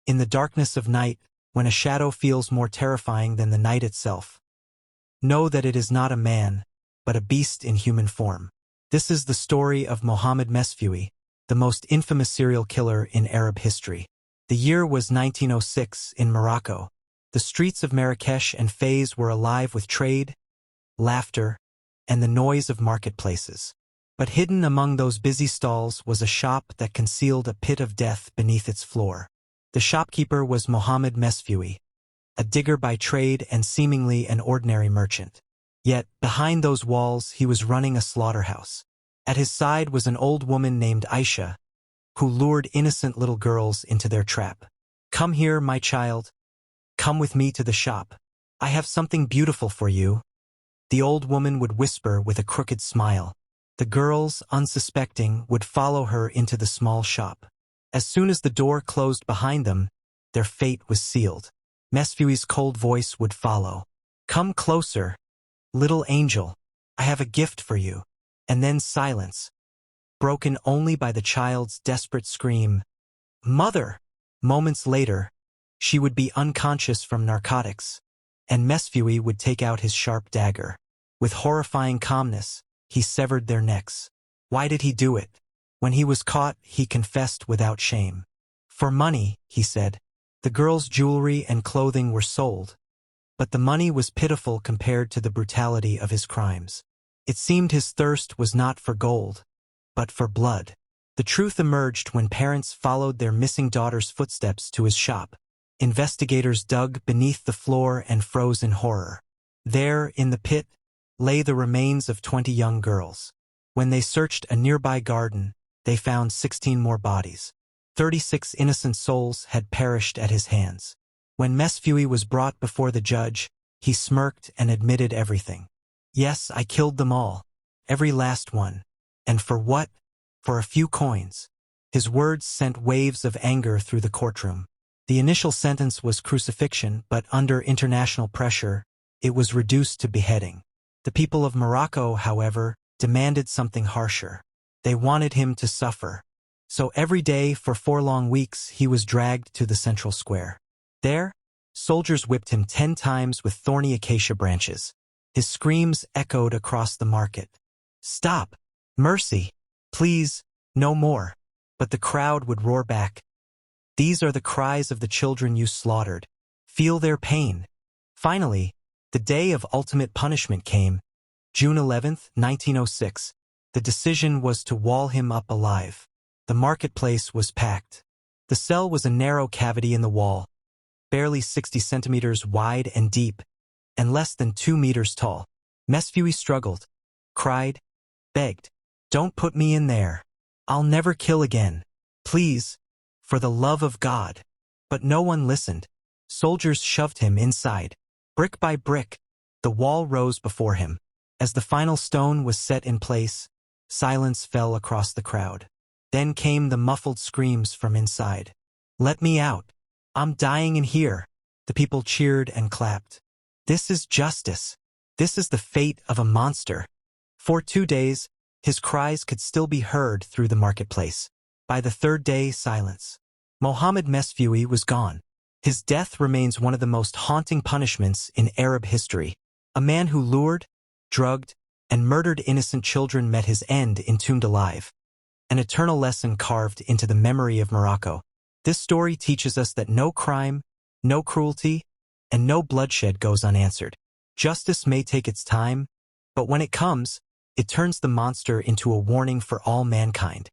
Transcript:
In the darkness of night, when a shadow feels more terrifying than the night itself, know that it is not a man, but a beast in human form. This is the story of Mohamed Mesfewi, the most infamous serial killer in Arab history. The year was 1906 in Morocco. The streets of Marrakesh and Fez were alive with trade, laughter, and the noise of marketplaces. But hidden among those busy stalls was a shop that concealed a pit of death beneath its floor. The shopkeeper was Mohamed Mesfewi, a digger by trade and seemingly an ordinary merchant. Yet, behind those walls he was running a slaughterhouse. At his side was an old woman named Aisha, who lured innocent little girls into their trap. "Come here, my child. Come with me to the shop. I have something beautiful for you," the old woman would whisper with a crooked smile. The girls, unsuspecting, would follow her into the small shop. As soon as the door closed behind them, their fate was sealed. Mesfewi's cold voice would follow. "Come closer, little angel. I have a gift for you." And then silence, broken only by the child's desperate scream, "Mother!" Moments later, she would be unconscious from narcotics, and Mesfewi would take out his sharp dagger. With horrifying calmness, he severed their necks. Why did he do it? When he was caught, he confessed without shame. "For money," he said. The girls' jewelry and clothing were sold, but the money was pitiful compared to the brutality of his crimes. It seemed his thirst was not for gold, but for blood. The truth emerged when parents followed their missing daughter's footsteps to his shop. Investigators dug beneath the floor and froze in horror. There, in the pit, lay the remains of 20 young girls. When they searched a nearby garden, they found 16 more bodies. 36 innocent souls had perished at his hands. When Mesfewi was brought before the judge, he smirked and admitted everything. "Yes, I killed them all. Every last one. And for what? For a few coins." His words sent waves of anger through the courtroom. The initial sentence was crucifixion, but under international pressure, it was reduced to beheading. The people of Morocco, however, demanded something harsher. They wanted him to suffer. So every day for 4 long weeks he was dragged to the central square. There, soldiers whipped him 10 times with thorny acacia branches. His screams echoed across the market. "Stop! Mercy! Please, no more!" But the crowd would roar back. "These are the cries of the children you slaughtered. Feel their pain." Finally, the day of ultimate punishment came. June 11, 1906. The decision was to wall him up alive. The marketplace was packed. The cell was a narrow cavity in the wall, barely 60 centimeters wide and deep, and less than 2 meters tall. Mesfewi struggled, cried, begged, "Don't put me in there. I'll never kill again. Please, for the love of God." But no one listened. Soldiers shoved him inside. Brick by brick, the wall rose before him. As the final stone was set in place, silence fell across the crowd. Then came the muffled screams from inside. "Let me out. I'm dying in here." The people cheered and clapped. This is justice. This is the fate of a monster. For 2 days, his cries could still be heard through the marketplace. By the 3rd day, silence. Mohamed Mesfewi was gone. His death remains one of the most haunting punishments in Arab history. A man who lured, drugged, and murdered innocent children met his end entombed alive. An eternal lesson carved into the memory of Morocco. This story teaches us that no crime, no cruelty, and no bloodshed goes unanswered. Justice may take its time, but when it comes, it turns the monster into a warning for all mankind.